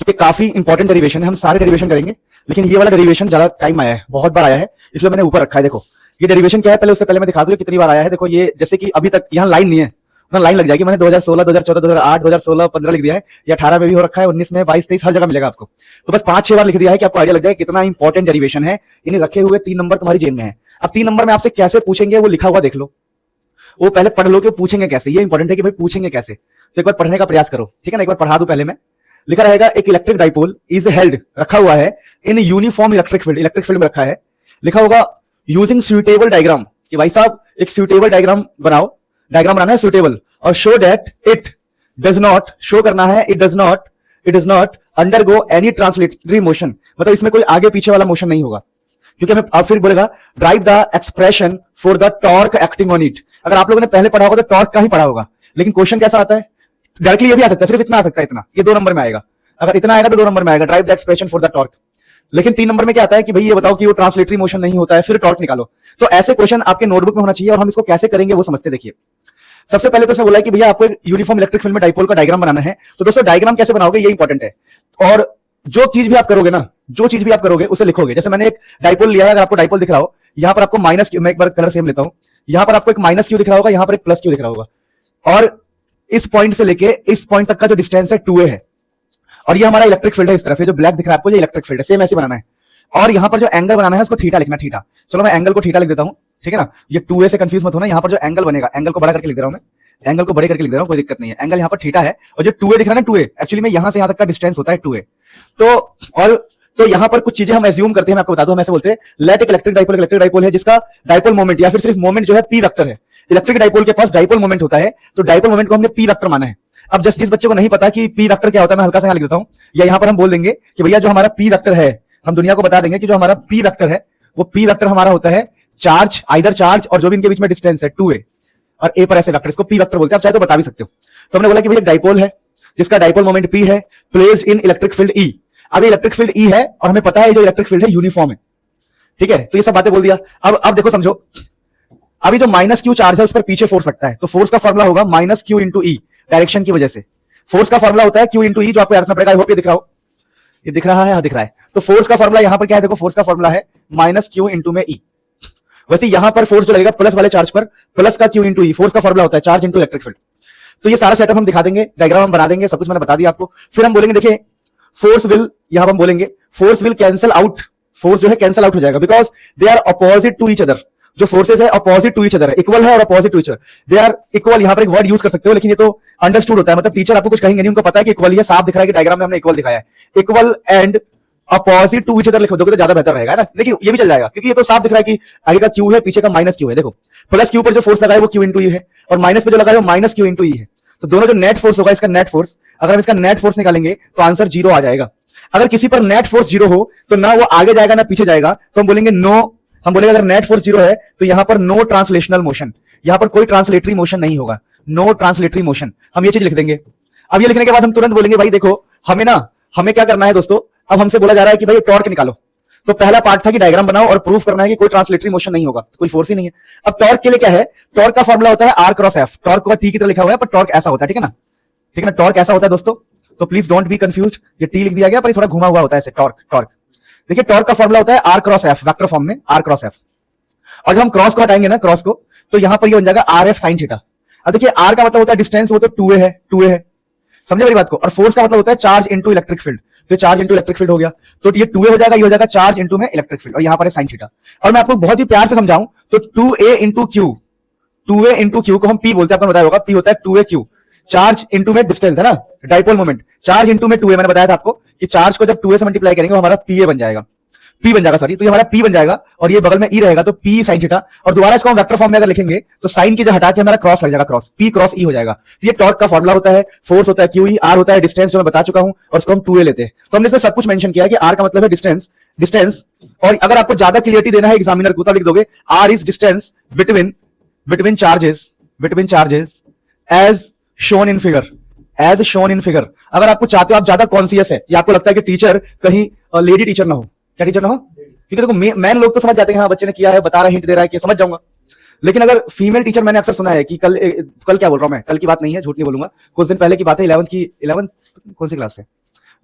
ये काफी important derivation है, हम सारे डेरिवेशन करेंगे, लेकिन ये वाला डेरिवेशन ज्यादा टाइम आया है, बहुत बार आया है, इसलिए मैंने ऊपर रखा है। देखो ये डेरिवेशन क्या है, पहले उससे पहले मैं दिखा दूं कितनी बार आया है। देखो ये जैसे कि अभी तक यहाँ लाइन नहीं है, ना लाइन लग जाएगी। मैंने 2016, 2014, 2008, 2016, 15 लिख दिया है, ये 18 में भी हो रखा है, 19 में, 22, 23 हर जगह मिलेगा आपको। तो बस 5-6 बार लिख दिया है कि आपको आइडिया लग जाए कितना इंपॉर्टेंट डेरिवेशन है। इन्हें रखे हुए 3 नंबर तुम्हारी जेब में है। अब 3 नंबर में आपसे कैसे पूछेंगे वो लिखा हुआ देख लो, वो पहले पढ़ लो कि पूछेंगे कैसे। ये इंपॉर्टेंट है कि भाई पूछेंगे कैसे, तो एक बार पढ़ने का प्रयास करो, ठीक है ना। एक बार पढ़ा दूं पहले मैं। लिखा रहेगा एक इलेक्ट्रिक डाइपोल इज हेल्ड, रखा हुआ है in uniform electric field, electric field में रखा है। लिखा होगा यूजिंग सुटेबल डायग्राम, कि भाई साहब एक सुटेबल डायग्राम बनाओ, डायग्राम बनाना है सुटेबल, और show that it does not, show करना है it does not undergo any translatory motion, मतलब इसमें कोई आगे पीछे वाला मोशन नहीं होगा। क्योंकि हमें अब फिर बोलेगा drive the expression for the torque acting on it. अगर आप लोगों ने पहले पढ़ा होगा तो टॉर्क का ही पढ़ा होगा, लेकिन क्वेश्चन कैसा आता है, डायरेक्टली ये भी आ सकता है, सिर्फ इतना आ सकता है, इतना, ये 2 नंबर में आएगा। अगर इतना आएगा तो 2 नंबर में आएगा, drive the expression for the torque. लेकिन 3 नंबर में क्या आता है कि भाई ये बताओ कि वो ट्रांसलेटरी मोशन नहीं होता है, फिर टॉर्क निकालो। तो ऐसे क्वेश्चन आपके नोटबुक में होना चाहिए, और हम इसको कैसे करेंगे वो समझते। देखिए सबसे पहले तो उसने बोला है कि भैया आपको एक यूनिफॉर्म इलेक्ट्रिक फील्ड में डाइपोल का डायग्राम बनाना है। तो दोस्तों डायग्राम कैसे बनाओगे ये इंपॉर्टेंट है, और जो चीज भी आप करोगे ना, जो चीज भी आप करोगे उसे लिखोगे। जैसे मैंने एक डाइपोल लिया है, अगर आपको डाइपोल दिख रहा हो, यहां पर आपको माइनस क्यू, मैं एक बार कलर सेम लेता हूं, यहां पर आपको एक माइनस क्यू दिख रहा होगा, यहां पर एक प्लस क्यू दिख रहा होगा, और इस पॉइंट से लेके इस पॉइंट तक का जो डिस्टेंस है 2a है, और ये हमारा इलेक्ट्रिक फील्ड है। इस तरफ जो ब्लैक दिख रहा है आपको, ये इलेक्ट्रिक फील्ड है, सेम ऐसे बनाना है। और यहां पर जो एंगल बनाना है उसको थीटा लिखना, थीटा। चलो मैं एंगल को थीटा लिख देता हूं, ठीक है ना। ये 2a से कंफ्यूज मत होना, यहां पर जो एंगल बनेगा, एंगल को बड़ा करके लिख दे रहा हूं मैं, एंगल को बड़े करके लिख दे रहा हूं, कोई दिक्कत नहीं है। एंगल यहां पर थीटा है, और जो 2a दिख रहा है ना, 2a एक्चुअली में यहां से यहां तक का डिस्टेंस होता है 2a। तो यहां पर कुछ चीजें हम एज्यूम करते हैं, मैं आपको बता दूं, हम ऐसे बोलते हैं लेट एक इलेक्ट्रिक डाइपोल है जिसका डाइपोल मोमेंट या फिर सिर्फ मोमेंट जो है p वेक्टर है। इलेक्ट्रिक डाइपोल के पास डाइपोल मोमेंट होता है, तो डाइपोल मोमेंट को हमने p वेक्टर माना है। अब जस्ट जिस बच्चे को नहीं पता कि p वेक्टर क्या होता है, मैं हल्का सा यहां लिख देता हूं, या यहां पर हम बोल देंगे कि भैया जो हमारा p वेक्टर है, हम दुनिया को बता देंगे कि जो हमारा p वेक्टर है वो p वेक्टर हमारा होता है चार्ज, आइदर चार्ज और जो भी इनके बीच में डिस्टेंस है 2a, और a पर ऐसे वेक्टर, इसको p वेक्टर बोलते हैं, आप चाहे तो बता भी सकते हो। तो हमने बोला कि भैया डाइपोल है जिसका डाइपोल मोमेंट p है, placed in electric field E। अब ये इलेक्ट्रिक फील्ड E है, और हमें पता है जो इलेक्ट्रिक फील्ड है यूनिफॉर्म है, ठीक है। तो ये सब बातें बोल दिया। अब देखो समझो, अभी जो माइनस क्यू चार्ज है उस पर पीछे फोर्स लगता है, तो फोर्स का फॉर्मुला होगा माइनस क्यू इंटू ई, डायरेक्शन की वजह से। फोर्स का फॉर्मुला होता है क्यू इंटू ई, जो आपको याद रखना पड़ेगा। आई होप ये दिख रहा हो, ये दिख रहा है, हाँ दिख रहा है। तो फोर्स का फॉर्मुला यहां पर क्या है, देखो फोर्स का फॉर्मुला है माइनस क्यू इंटू में ई। वैसे यहां पर फोर्स जो लगेगा प्लस वाले चार्ज पर, प्लस का क्यू इंटू ई, फोर्स का फॉर्मुला होता है चार्ज इंटू इलेक्ट्रिक फील्ड। तो ये सारा सेटअप हम दिखा देंगे, डायग्राम हम बना देंगे, सब कुछ मैंने बता दिया आपको। फिर हम बोलेंगे देखिए फोर्स विल, यहां हम बोलेंगे force will cancel out, force जो है कैंसिल आउट हो जाएगा, because they are opposite to each other. जो फोर्सेस है अपोजिट टू ईच अदर है, इक्वल है और opposite to each other, they are equal. यहां पर एक वर्ड यूज कर सकते हो, लेकिन ये तो अंडरस्टूड होता है, मतलब टीचर आपको कुछ कहेंगे नहीं, उनको पता है कि इक्वल ही है, साफ दिख रहा है कि डायग्राम में हमने इक्वल दिखाया है। Equal and opposite to each other लिख दोगे तो ज्यादा बेहतर रहेगा, है ना। लेकिन ये भी चल जाएगा, क्योंकि ये तो साफ दिख रहा है कि आगे का क्यू है, पीछे का माइनस क्यू है। देखो प्लस क्यू पर जो फोर्स लगा है वो क्यू इंटू ई है, और माइनस पे जो लगा है वो माइनस क्यू इंटू ई है। तो दोनों जो नेट फोर्स होगा, इसका नेट फोर्स, अगर हम इसका नेट फोर्स निकालेंगे तो आंसर 0 आ जाएगा। अगर किसी पर नेट फोर्स 0 हो तो ना वो आगे जाएगा ना पीछे जाएगा, तो हम बोलेंगे नो, हम बोलेंगे अगर नेट फोर्स 0 है तो यहां पर नो ट्रांसलेशनल मोशन, यहां पर कोई ट्रांसलेटरी मोशन नहीं होगा, नो ट्रांसलेटरी मोशन, हम ये चीज लिख देंगे। अब ये लिखने के बाद हम तुरंत बोलेंगे भाई देखो हमें क्या करना है दोस्तों, अब हमसे बोला जा रहा है कि भाई टॉर्क निकालो। तो पहला पार्ट था कि डायग्राम बनाओ और प्रूफ करना है कि कोई ट्रांसलेटरी मोशन नहीं होगा, कोई फोर्स ही नहीं है। अब टॉर्क के लिए क्या है, टॉर्क का फॉर्मुला होता है आर क्रॉस एफ। टॉर्क को टी की तरह लिखा हुआ है, पर टॉर्क ऐसा होता है, ठीक है ना, ठीक है ना। टॉर्क ऐसा होता है दोस्तों, तो प्लीज डोंट बी कंफ्यूज्ड, ये टी लिख दिया गया पर थोड़ा घुमा हुआ होता है ऐसे, टॉर्क। देखिए टॉर्क का फॉर्मुला होता है r cross F, vector form में आर क्रॉस एफ। और जब हम क्रॉस को हटाएंगे ना, क्रॉस को, तो यहां पर ये बन जाएगा आर एफ साइन थीटा। अब देखिए आर का मतलब होता है डिस्टेंस, वो तो 2a है, समझे मेरी बात को। और फोर्स का मतलब होता है चार्ज इंटू इलेक्ट्रिक फील्ड, तो चार्ज इंटू इलेक्ट्रिक फील्ड हो गया, तो ये 2a हो जाएगा, ये हो जाएगा चार्ज इंटू में इलेक्ट्रिक फील्ड, और यहां पर है साइन थीटा। और मैं आपको बहुत ही प्यार से समझाऊं तो 2a into Q, 2a into Q को हम p बोलते हैं, आपको बताया होगा, p होता है 2a क्यू, चार्ज इंटू में डिस्टेंस है ना, डाइपोल मोमेंट, चार्ज इंटू में 2a। मैंने बताया था आपको कि चार्ज को जब 2a से मल्टीप्लाई करेंगे वो हमारा pa बन जाएगा, p बन जाएगा, सॉरी, तो ये हमारा p बन जाएगा, और ये बगल में e रहेगा, तो p sin थीटा। और दोबारा इसको हम वेक्टर फॉर्म में अगर लिखेंगे तो साइन की जगह हटा के हमारा क्रॉस लग जाएगा, क्रॉस, p क्रॉस e हो जाएगा। तो ये टॉर्क का फॉर्मुला होता है, फोर्स होता है QE, r होता है डिस्टेंस जो मैं बता चुका हूं, और इसको हम 2a लेते हैं। तो हमने इसमें सब कुछ मेंशन किया है कि r का मतलब है डिस्टेंस। और अगर आपको ज्यादा क्लियरिटी देना है एग्जामिनर को, तब लिख दोगे r is distance between charges as shown in figure. अगर आपको चाहते हो, आप ज्यादा कॉन्शियस है, या आपको लगता है कि टीचर कहीं लेडी टीचर ना हो, क्या टीचर ना हो, क्योंकि देखो मैन लोग तो समझ जाते हैं, हाँ बच्चे ने किया है, बता रहा है, हिंट दे रहा है कि समझ जाऊंगा। लेकिन अगर फीमेल टीचर, मैंने अक्सर सुना है कि कल क्या बोल रहा हूं मैं, कल की बात नहीं है, झूठ नहीं बोलूंगा, कुछ दिन पहले की बात है, 11th कौन सी क्लास है,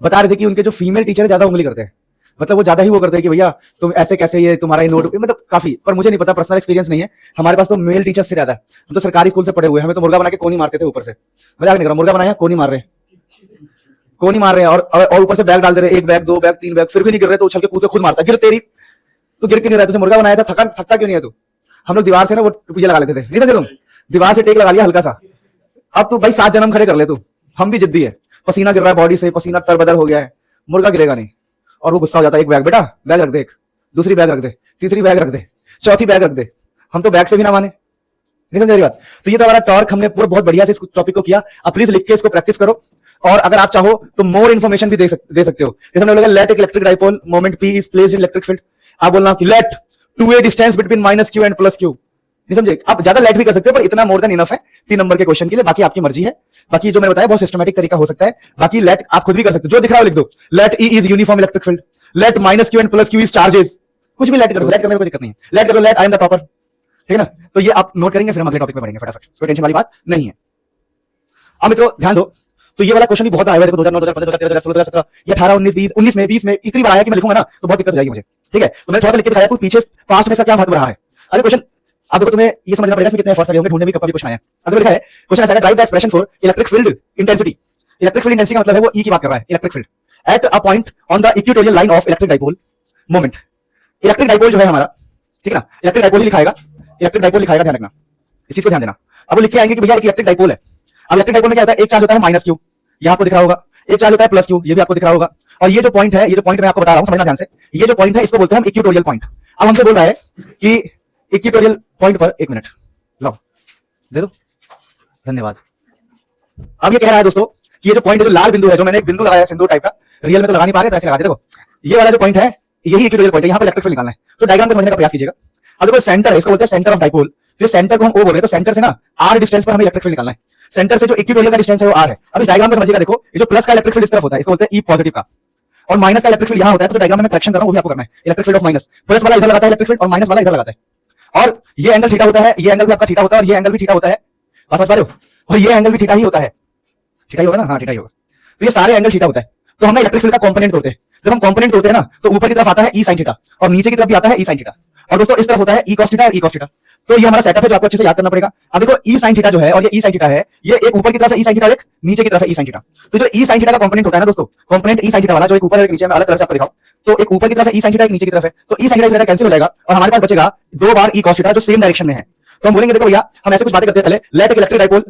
बता रहे थे कि उनके जो फीमेल टीचर है ज्यादा उंगली करते हैं, मतलब वो ज्यादा ही वो करते हैं कि भैया तुम ऐसे कैसे, ये तुम्हारा ये नोट, मतलब काफी, पर मुझे नहीं पता, पर्सनल एक्सपीरियंस नहीं है हमारे पास, तो मेल टीचर से ज्यादा है। हम तो सरकारी स्कूल से पढ़े हुए हैं, हमें तो मुर्गा बना के कोनी मारते थे ऊपर से, मजाक नहीं कर रहा, मुर्गा बनाया कोनी मार रहे, कोनी मार रहे हैं, और ऊपर से बैग डाल दे रहे, 1 बैग 2 बैग 3 बैग, फिर भी नहीं गिर रहे तो उछल के कूद के खुद मारता, गिर तेरी, तो गिर के नहीं रहा, तुझे मुर्गा बनाया था, थकता क्यों नहीं है तू? हम लोग दीवार से ना वो ये लगा लेते थे, नहीं समझे तुम, दीवार से टेक लगा लिया हल्का सा, अब तू भाई 7 जन्म खड़े कर ले तू, हम भी जिद्दी है, पसीना गिर रहा है बॉडी से, पसीना तरबदर हो गया है, मुर्गा गिरेगा नहीं, और वो गुस्सा हो जाता है, 1 बैग बेटा, बैग रख दे, एक दूसरी बैग रख दे, तीसरी बैग रख दे, चौथी बैग रख दे, हम तो बैग से भी ना माने, नहीं समझ रही बात। तो ये तो हमारा टॉर्क, हमने पूरा बहुत बढ़िया से इस टॉपिक को किया, अब प्लीज लिख के इसको प्रैक्टिस करो, और अगर आप चाहो तो मोर इन्फॉर्मेशन भी दे सकते हो, जैसे हमने बोला लेट एक electric dipole moment P is placed in electric field, आप बोलना कि let 2a distance between minus q and plus q, नहीं समझे, आप ज्यादा लेट भी कर सकते हो, पर इतना मोर देन इनफ है 3 नंबर के क्वेश्चन के लिए, बाकी आपकी मर्जी है, बाकी जो मैंने बताया बहुत सिस्टमैटिक तरीका हो सकता है, बाकी लेट आप खुद भी कर सकते हो, जो दिख रहा हो लिख दो, let E is uniform electric field, let minus q and plus q is charges, कुछ भी लेट कर सकते, लेट करने में कोई दिक्कत नहीं है, लेट करो, let I am the topper, ठीक है ना, तो ये आप नोट करेंगे, फिर हम अगले टॉपिक पे बढ़ेंगे फटाफट, कोई टेंशन वाली बात नहीं है। अब मित्रों ध्यान दो, तो ये वाला क्वेश्चन भी बहुत आया है, देखो 2009 2015 2013 2016 2017 ये 18 19 20 19 में 20 में इतनी बार आया कि मैं लिखूंगा ना तो बहुत दिक्कत हो जाएगी मुझे, ठीक है, तो मैंने थोड़ा सा लिख के दिखाया, पीछे पास्ट में इसका क्या महत्व रहा है। अरे क्वेश्चन आप देखो, तुम्हें ये समझना पड़ेगा इसमें कितने एफर्ट्स लगे होंगे, ढूंढने में कब भी क्वेश्चन आया, अब लिखा है क्वेश्चन ऐसा है, derive the expression for electric field intensity, electric field intensity का मतलब है वो ई की बात कर रहा है, electric field at a point on the equatorial line of electric dipole moment, electric dipole जो है हमारा, ठीक है ना, इलेक्ट्रिक डाइपोल ही लिखाएगा, इलेक्ट्रिक डाइपोल लिखाएगा, ध्यान रखना इस चीज को ध्यान देना। अब वो लिख के आएंगे कि भैया एक इलेक्ट्रिक डाइपोल है, अब इलेक्ट्रिक डाइपोल में क्या होता है, एक चार्ज होता है माइनस क्यू, यहाँ आपको दिख रहा होगा, एक चार्ज होता है प्लस क्यू, ये भी आपको दिख रहा होगा, और ये जो पॉइंट है, ये जो पॉइंट मैं आपको बता रहा हूं, समझना ध्यान से, ये जो पॉइंट है इसको बोलते हैं हम इक्वेटोरियल पॉइंट। अब हमसे बोल रहा है कि इक्वेटोरियल पॉइंट पर 1 मिनट लो दे दो, धन्यवाद। अब ये कह रहा है दोस्तों कि ये जो पॉइंट है, जो लाल बिंदु है, जो मैंने एक बिंदु लगाया सिंदूर टाइप का, रियल में तो लगा नहीं पा रहे तो ऐसे लगा दे, देखो ये वाला जो पॉइंट है यही इक्वेटोरियल पॉइंट है, यहाँ पर इलेक्ट्रिक फील्ड निकालना है, तो डायग्राम को समझने का प्रयास कीजिएगा। अब देखो सेंटर है, इसको बोलते हैं सेंटर ऑफ डाइपोल, तो सेंटर को हम ओ बोल रहे हैं, तो सेंटर से ना r डिस्टेंस पर हमें इलेक्ट्रिक फील्ड निकालना है, सेंटर से जो इक्वेटोरियल का डिस्टेंस है वो r है। अब इस डायग्राम में समझिएगा, देखो ये जो प्लस का इलेक्ट्रिक फील्ड इस तरफ होता है, इसको बोलते हैं ई पॉजिटिव का, और माइनस का इलेक्ट्रिक फील्ड यहाँ होता है, तो डायग्राम में मैं करेक्शन कर रहा हूं, वो भी आपको करना है, electric field of minus, plus वाला इधर लगाता है इलेक्ट्रिक फील्ड और माइनस वाला इधर लगाता है, और ये एंगल थीटा होता है, ये एंगल भी आपका थीटा होता है, और ये एंगल भी थीटा होता है, बात समझ पा रहे हो, और ये एंगल भी थीटा ही होता है, थीटा ही होगा ना, हाँ थीटा ही होगा, तो ये सारे एंगल थीटा होता है। तो हमने इलेक्ट्रिक फील्ड का कंपोनेंट तोड़ते हैं, जब हम कंपोनेंट तोड़ते हैं ना तो ऊपर की तरफ आता है ई साइन थीटा, और नीचे की तरफ भी आता है ई साइन थीटा, और दोस्तों इस तरफ होता है ई कॉस थीटा और ई कॉस थीटा। तो ये हमारा सेटअप है जो आपको अच्छे से याद करना पड़ेगा। अब देखो ई साइन थीटा जो है और ये ई साइन थीटा है, ये एक ऊपर की तरफ है ई साइन थीटा, एक नीचे की तरफ है ई साइन थीटा। तो जो ई साइन थीटा का कंपोनेंट होता है ना दोस्तों, कंपोनेंट ई साइन थीटा वाला जो एक ऊपर है एक नीचे, में अलग कलर से आपको दिखाऊं, तो एक ऊपर की तरफ है ई साइन थीटा, एक नीचे की तरफ है, तो ई साइन थीटा कैंसिल हो जाएगा और हमारे पास बचेगा 2 बार ई कॉस थीटा जो सेम डायरेक्शन में है। तो हम बोलेंगे देखो भैया हम ऐसे कुछ बातें करते हैं, पहले लेट एक इलेक्ट्रिक डाइपोल,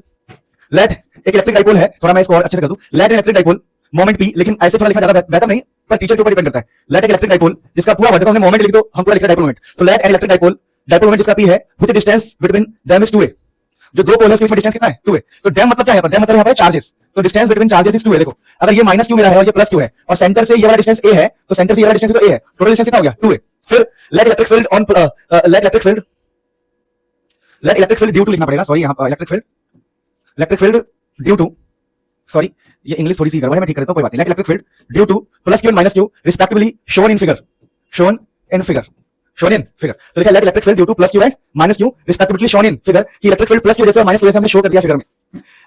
लेट एक इलेक्ट्रिक डाइपोल है, थोड़ा मैं इसको और अच्छे से कर दूं, let electric dipole moment P, लेकिन ऐसे थोड़ा लिखना ज्यादा बेहतर नहीं, पर टीचर के ऊपर डिपेंड करता है। लेट एक इलेक्ट्रिक डाइपोल जिसका पूरा वर्ड हमने मोमेंट लिख दो, हम पूरा लिख डाइपोल मोमेंट, तो let an electric dipole, dipole moment जिसका पी है, with distance between them is 2a, जो दो पोलर्स के बीच में डिस्टेंस कितना है 2a। तो डैम मतलब क्या है, डैम मतलब यहाँ पर चार्जेस, तो distance between charges is 2a। देखो अगर ये माइनस क्यू मेरा है और ये प्लस क्यू है और सेंटर से ये वाला डिस्टेंस a है, तो सेंटर से ये वाला डिस्टेंस तो a है, टोटल डिस्टेंस कितना हो गया 2a। फिर let electric field on let electric field due to लिखना पड़ेगा, सॉरी यहाँ electric field due to, sorry ये इंग्लिश थोड़ी सी गड़बड़ है, मैं ठीक करता हूं, कोई बात नहीं। Let electric field due to plus q and minus q respectively shown in figure, shown in figure, shown in figure. तो लिखा let electric field due to plus q and minus q respectively shown in figure, कि electric field plus की वजह से और minus की वजह से हमने शो कर दिया फिगर में।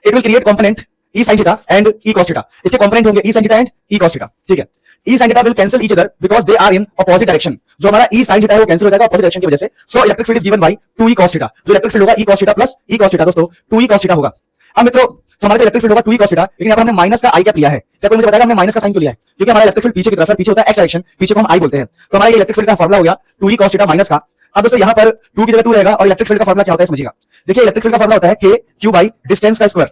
It will create component E sin theta and E cos theta, इसके कंपोनेंट होंगे E sin theta and E cos theta, ठीक है। E sin theta will cancel each other because they are in opposite direction, जो हमारा ई sin theta है वो cancel हो जाएगा अपोजिट डायरेक्शन की वजह से। So electric field is given by 2e cos theta, जो इलेक्ट्रिक फील्ड होगा ई cos थीटा प्लस ई cos थीटा, दोस्तों 2e cos थीटा होगा। अब मित्रों हमारा इलेक्ट्रिक फील्ड होगा 2e cos थीटा, लेकिन यहाँ पर हमने माइनस का आई कैप लिया है, क्या कोई मुझे बताएगा हमने माइनस का साइन क्यों लिया है? क्योंकि हमारा इलेक्ट्रिक फील्ड पीछे की तरफ है, पीछे होता है एक्स डायरेक्शन, पीछे को हम आई बोलते हैं, तो हमारा ये इलेक्ट्रिक फील्ड का फार्मूला हो गया 2e cos थीटा माइनस का। अब दोस्तों यहाँ पर 2 की जगह 2 रहेगा और इलेक्ट्रिक फील्ड का फार्मूला क्या होता है समझिएगा। देखिए इलेक्ट्रिक फील्ड का फार्मूला होता है k q बाई डिस्टेंस का स्क्वायर,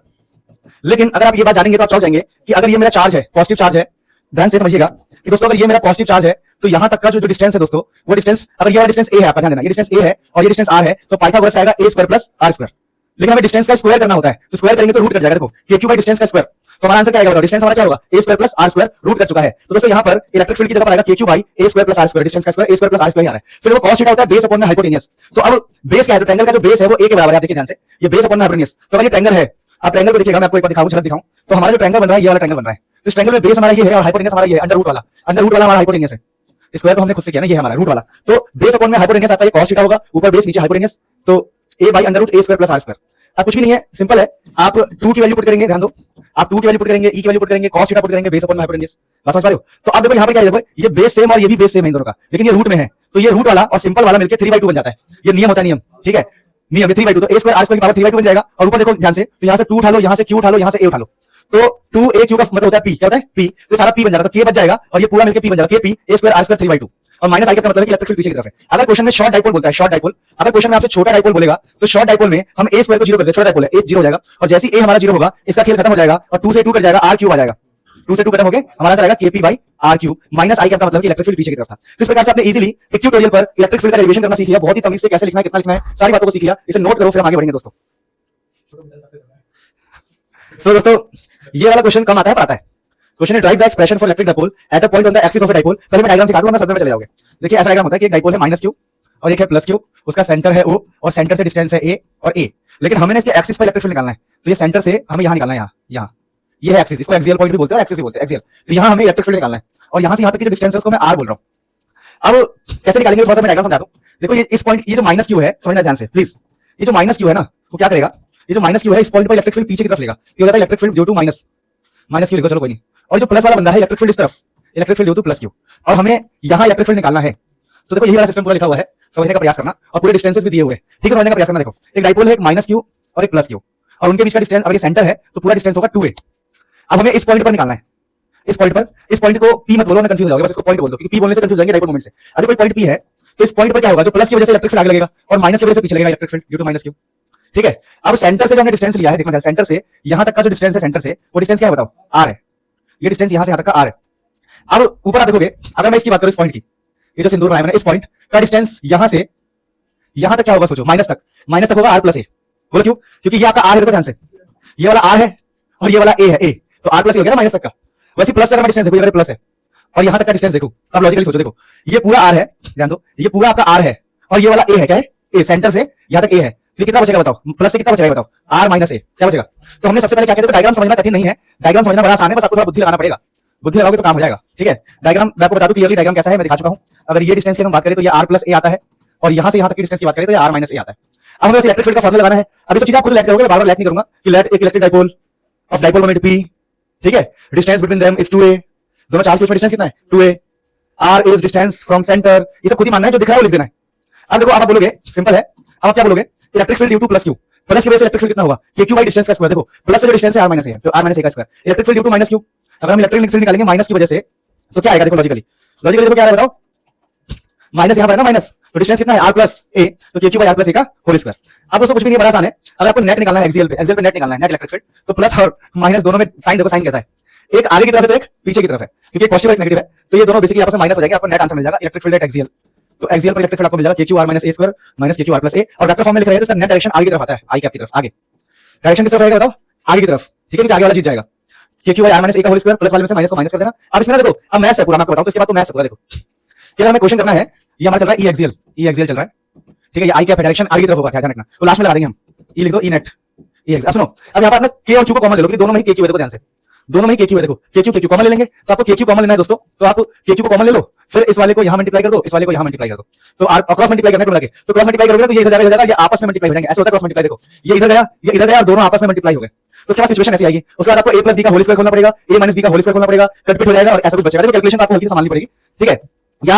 लेकिन अगर आप ये बात जानेंगे तो आप चौंक जाएंगे कि अगर ये मेरा चार्ज है, पॉजिटिव चार्ज है, ध्यान से समझिएगा कि दोस्तों अगर ये मेरा पॉजिटिव चार्ज है तो यहां तक का जो डिस्टेंस है दोस्तों, वो डिस्टेंस अगर ये वाला डिस्टेंस a है, आप ध्यान देना, ये डिस्टेंस a है और ये डिस्टेंस r है, तो पाइथागोरस आएगा a square plus r square, लेकिन हमें डिस्टेंस का स्क्वायर करना होता है, तो स्क्वायर करेंगे तो रूट कट जाएगा। देखो k q बाई डिस्टेंस का स्क्वायर, तो हमारा आंसर क्या आएगा, डिस्टेंस हमारा क्या होगा a square plus r square, root कर चुका है। तो दोस्तों यहाँ पर इलेक्ट्रिक फील्ड की जगह पर आएगा k q by a square plus r square, distance का square a square plus r square आ रहा है। फिर वो cos थीटा होता है बेस अपॉन में हाइपोटेनियस, तो अब बेस क्या है, तो ट्रायंगल का जो बेस है वो a के बराबर है, आप देखिए ध्यान से, ये बेस अपॉन में हाइपोटेनियस, तो अगर ये ट्रायंगल है, आप ट्रायंगल को देखिएगा, मैं आपको एक बार दिखाऊं, झलक दिखाऊं, तो हमारा जो ट्रायंगल बन रहा है ये वाला ट्रायंगल बन रहा है, तो इस ट्रायंगल में बेस हमारा ये है और हाइपोटेनियस हमारा ये है, अंडर रूट वाला हमारा हाइपोटेनियस है, स्क्वायर तो हमने खुद से किया ना, ये हमारा रूट वाला, तो बेस अपॉन में हाइपोटेनियस आपका ये cos थीटा होगा, ऊपर बेस नीचे हाइपोटेनियस, तो a by under root a square plus r square. अब कुछ भी नहीं है, सिंपल है, आप 2 की वैल्यू पुट करेंगे, ध्यान दो आप 2 की वैल्यू पुट करेंगे, ई की वैल्यू पुट करेंगे, cos थीटा पुट करेंगे, बेस अपॉन हाइपोटेन्यूज। बात समझ पा रहे हो? तो अब देखो यहाँ पर क्या है, देखो ये बेस सेम और ये भी बेस सेम है इन दोनों का, लेकिन ये रूट में है, तो ये रूट वाला और सिंपल वाला मिलकर 3/2 बन जाता है। ये नियम होता है, नियम, ठीक है, नियम है 3/2, तो a स्क्वायर r स्क्वायर की पावर 3/2 बन जाएगा। और ऊपर देखो ध्यान से, तो यहाँ से 2 उठा लो, यहाँ से q उठा लो, यहाँ से a उठा लो, तो 2aq का मतलब होता है p, क्या होता है p, तो सारा p बन जाएगा, तो k बच जाएगा और ये पूरा मिलकर p बन जाएगा, k p a square r square 3/2 और माइनस i का मतलब है कि इलेक्ट्रिक फील्ड पीछे की तरफ है। अगर क्वेश्चन में शॉर्ट डाइपोल बोलता है, शॉर्ट डाइपोल, अगर क्वेश्चन में आपसे छोटा डाइपोल बोलेगा तो शॉर्ट डाइपोल में हम a स्क्वायर को 0 कर देते, छोटा डाइपोल है a 0 हो जाएगा, और जैसे ही a हमारा 0 होगा इसका खेल खत्म हो जाएगा और 2 से 2 कट जाएगा, r क्यूब आ जाएगा, 2 से 2 खत्म हो गए, हमारा आंसर आएगा kp by r cube, minus i का मतलब कि इलेक्ट्रिक फील्ड पीछे की तरफ था। तो इस प्रकार से आपने इजीली एक ट्यूटोरियल पर इलेक्ट्रिक फील्ड का डेरिवेशन करना सीख लिया, बहुत ही तमीज से कैसे लिखना है, कितना लिखना है, सारी बातों को सीख लिया। इसे नोट करो, फिर हम आगे बढ़ेंगे दोस्तों। तो दोस्तों ये वाला क्वेश्चन कम आता है पर आता है। Question drive the expression for electric dipole at a point on the axis of a dipole. पहले मैं डायग्राम सिखा दूंगा, मैं शब्द में चले जाओगे। देखिए ऐसा डायग्राम होता है कि एक डाइपोल है माइनस क्यू और एक है प्लस क्यू, उसका सेंटर है O और सेंटर से डिस्टेंस है A और A, लेकिन हमें इसके एक्सिस पर इलेक्ट्रिक फील्ड निकालना है, तो ये सेंटर से हमें यहाँ निकालना है, यहाँ ये है एक्सिस, इसको एक्सियल पॉइंट भी बोलते हैं, एक्सिस भी बोलते हैं, एक्सियल। तो यहाँ हमें इलेक्ट्रिक फील्ड निकालना है और यहाँ से यहाँ तक की जो डिस्टेंस है उसको मैं R बोल रहा हूँ। अब कैसे निकालेंगे थोड़ा सा मैं डायग्राम समझाता हूँ। देखो ये इस पॉइंट, ये जो माइनस क्यू है, समझना ध्यान से प्लीज, ये जो माइनस क्यू है ना वो क्या करेगा, ये जो माइनस क्यू है इस पॉइंट पर इलेक्ट्रिक फील्ड पीछे की तरफ लेगा, क्या हो जाता है electric field due to minus Q लिखो, चलो कोई नहीं। और जो प्लस वाला बंदा है इलेक्ट्रिक फील्ड इस तरफ, electric field due to plus Q, और हमें यहाँ इलेक्ट्रिक फील्ड निकालना है। तो देखो यही वाला सिस्टम पूरा लिखा हुआ है, समझने का प्रयास करना और पूरे डिस्टेंसेस भी दिए हुए हैं, ठीक है, समझने का प्रयास करना। देखो एक डाइपोल है, एक माइनस क्यू और एक प्लस क्यू, और उनके बीच का डिस्टेंस, अगर ये सेंटर है तो पूरा डिस्टेंस होगा 2a। अब हमें इस पॉइंट पर निकालना है, इस पॉइंट पर, इस पॉइंट को p मत बोलो, मैं कंफ्यूज हो जाऊंगा, बस इसको पॉइंट बोल दो, क्योंकि p बोलने से कंफ्यूज होंगे डाइपोल मोमेंट से। अगर कोई पॉइंट p है तो इस पॉइंट पर क्या होगा, जो प्लस की वजह से इलेक्ट्रिक फील्ड आगे लगेगा और माइनस की वजह से पीछे लगेगा electric field due to minus Q, ठीक है। अब सेंटर से जो हमने डिस्टेंस लिया है, देखो सेंटर से यहां तक का जो डिस्टेंस है, सेंटर से वो डिस्टेंस क्या है बताओ, r है, ये डिस्टेंस यहां से यहां तक का r है। अब ऊपर आप देखोगे, अगर मैं इसकी बात करूं इस पॉइंट की, ये जो सिंदूर बनाया मैंने, इस पॉइंट का डिस्टेंस यहां से यहां तक क्या होगा सोचो, माइनस तक होगा r प्लस a। बोलो क्यों? क्योंकि ये आपका r है, देखो ध्यान से, ये वाला r है और ये वाला a है, a, तो r प्लस a हो गया ना माइनस तक का। वैसे प्लस का डिस्टेंस देखो, ये प्लस है और यहां तक का डिस्टेंस देखो, अब लॉजिकली सोचो, देखो ये पूरा r है, ध्यान दो, ये पूरा आपका r है और ये वाला a है, क्या है a, सेंटर से यहां तक a है, तो कितना बचेगा बताओ, प्लस से कितना बचेगा बताओ, r माइनस a, क्या बचेगा? तो हमने सबसे पहले क्या कहते हैं, डायग्राम समझना कठिन नहीं है, डायग्राम समझना बड़ा आसान है, बस आपको थोड़ा बुद्धि लगाना पड़ेगा, बुद्धि लगाओगे तो काम हो जाएगा, ठीक है। डायग्राम मैं आपको बता दूं क्लियरली, डायग्राम कैसा है मैं दिखा चुका हूं। अगर ये डिस्टेंस की हम बात करें तो ये r प्लस a आता है और यहां से यहां तक की डिस्टेंस की बात करें तो ये r माइनस a आता है। अब हमें इलेक्ट्रिक फील्ड का फार्मूला लगाना है। अब इस चीज आप खुद लेट करोगे, बार बार लेट नहीं करूंगा कि लेट एक electric dipole of dipole moment p, ठीक है, distance between them is 2a, दोनों चार्ज के बीच में डिस्टेंस कितना है 2a, r is distance from centre, ये सब खुद ही मानना है, जो दिख रहा है वो लिख देना है। अब देखो आप बोलोगे, सिंपल है, अब आप क्या बोलोगे, electric field due to plus Q, plus की वजह से इलेक्ट्रिक फील्ड कितना होगा, kq बाई डिस्टेंस का स्क्वायर, देखो प्लस से जो डिस्टेंस है r माइनस a, तो r माइनस a का square, electric field due to minus Q. अगर हम इलेक्ट्रिक फील्ड निकालेंगे माइनस की वजह से तो क्या आएगा, देखो लॉजिकली देखो क्या आ रहा है बताओ, माइनस यहां पर है ना माइनस, तो डिस्टेंस कितना है r प्लस a, तो kq by r plus a का होल स्क्वायर। अब दोस्तों कुछ भी नहीं, बड़ा आसान है, अगर आपको नेट निकालना है एक्सियल पे नेट निकालना है, नेट इलेक्ट्रिक फील्ड, तो प्लस और माइनस दोनों में साइन देखो, साइन कैसा है, एक आगे की तरफ है तो एक पीछे की तरफ है, क्योंकि एक पॉजिटिव एक नेगेटिव है, तो ये दोनों बेसिकली आपस में माइनस हो जाएंगे, आपको नेट आंसर मिल जाएगा इलेक्ट्रिक फील्ड एट एक्सियल। तो एक्सियल पर इलेक्ट्रिक फील्ड आपको मिल जाएगा kq r minus a square minus kq r plus a, और वेक्टर फॉर्म में लिख रहे हैं तो इसका नेट डायरेक्शन आगे की तरफ आता है, आई कैप की तरफ, आगे डायरेक्शन किस तरफ रहेगा बताओ, आगे की तरफ, ठीक है, क्योंकि आगे वाला जीत जाएगा, kq by r minus a का होल स्क्वायर, प्लस वाले में से माइनस को माइनस कर देना। अब इसमें देखो, अब मैथ्स है पूरा, मैं आपको बताऊं तो इसके बाद तो मैथ्स है पूरा। देखो क्या हमें क्वेश्चन करना है, ये हमारा चल रहा है ई एक्सियल चल रहा है, ठीक है, ये आई कैप डायरेक्शन आगे की तरफ होगा, ध्यान रखना, तो लास्ट में लगा देंगे हम, ई लिख दो, ई नेट ई एक्सियल। अब सुनो, अब यहाँ पर k और q को कॉमन ले लो, क्योंकि दोनों में ही kq है, देखो ध्यान से, दोनों में ही kq है, देखो kq कॉमन ले लेंगे, तो आपको kq कॉमन लेना है दोस्तों, तो आप kq को कॉमन ले लो, फिर इस वाले को यहां मल्टीप्लाई कर दो, इस वाले को यहां मल्टीप्लाई कर दो, तो क्रॉस मल्टीप्लाई करना है लगे, तो क्रॉस मल्टीप्लाई करोगे तो ये इधर जाएगा, ये आपस में मल्टीप्लाई हो जाएंगे, ऐसा होता है क्रॉस मल्टीप्लाई। देखो ये इधर गया, ये इधर गया, और दोनों आपस में मल्टीप्लाई हो गए, तो उसके बाद सिचुएशन ऐसी आएगी, उसके बाद आपको a प्लस b का होल स्क्वायर खोलना पड़ेगा, a माइनस b का होल स्क्वायर खोलना पड़ेगा, कट हो जाएगा और ऐसा कुछ बचेगा। देखो कैलकुलेशन आपको हल्की संभालनी पड़ेगी, ठीक है, या